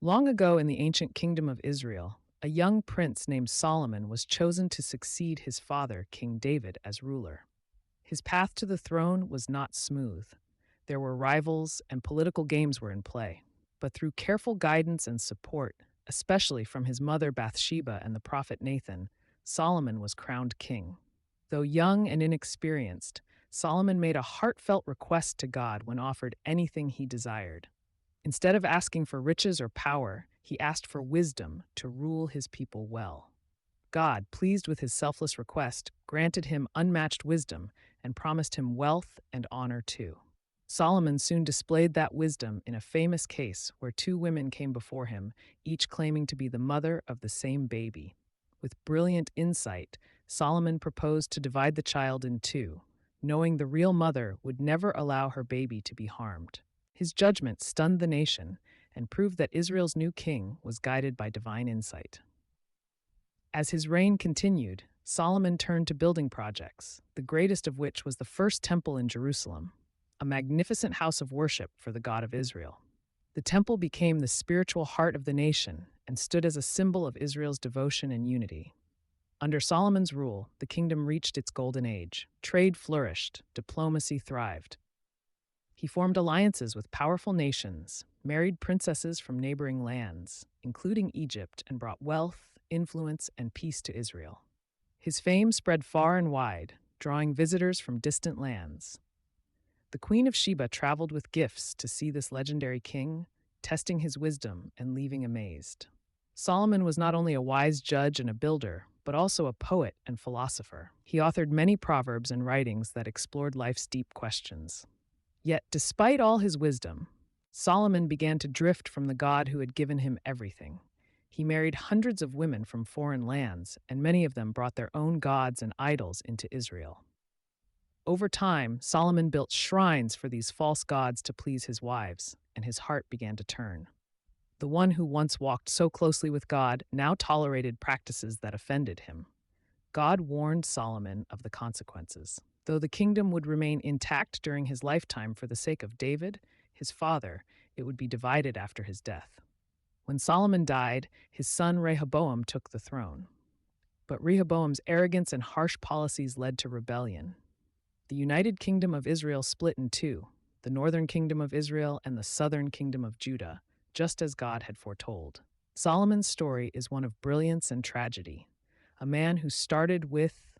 Long ago in the ancient kingdom of Israel, a young prince named Solomon was chosen to succeed his father, King David, as ruler. His path to the throne was not smooth. There were rivals, and political games were in play. But through careful guidance and support, especially from his mother Bathsheba and the prophet Nathan, Solomon was crowned king. Though young and inexperienced, Solomon made a heartfelt request to God when offered anything he desired. Instead of asking for riches or power, he asked for wisdom to rule his people well. God, pleased with his selfless request, granted him unmatched wisdom and promised him wealth and honor too. Solomon soon displayed that wisdom in a famous case where two women came before him, each claiming to be the mother of the same baby. With brilliant insight, Solomon proposed to divide the child in two, knowing the real mother would never allow her baby to be harmed. His judgment stunned the nation and proved that Israel's new king was guided by divine insight. As his reign continued, Solomon turned to building projects, the greatest of which was the first temple in Jerusalem, a magnificent house of worship for the God of Israel. The temple became the spiritual heart of the nation and stood as a symbol of Israel's devotion and unity. Under Solomon's rule, the kingdom reached its golden age. Trade flourished, diplomacy thrived. He formed alliances with powerful nations, married princesses from neighboring lands, including Egypt, and brought wealth, influence, and peace to Israel. His fame spread far and wide, drawing visitors from distant lands. The Queen of Sheba traveled with gifts to see this legendary king, testing his wisdom and leaving amazed. Solomon was not only a wise judge and a builder, but also a poet and philosopher. He authored many proverbs and writings that explored life's deep questions. Yet, despite all his wisdom, Solomon began to drift from the God who had given him everything. He married hundreds of women from foreign lands, and many of them brought their own gods and idols into Israel. Over time, Solomon built shrines for these false gods to please his wives, and his heart began to turn. The one who once walked so closely with God now tolerated practices that offended him. God warned Solomon of the consequences. Though the kingdom would remain intact during his lifetime for the sake of David, his father, it would be divided after his death. When Solomon died, his son Rehoboam took the throne. But Rehoboam's arrogance and harsh policies led to rebellion. The united kingdom of Israel split in two, the northern kingdom of Israel and the southern kingdom of Judah, just as God had foretold. Solomon's story is one of brilliance and tragedy. A man who started with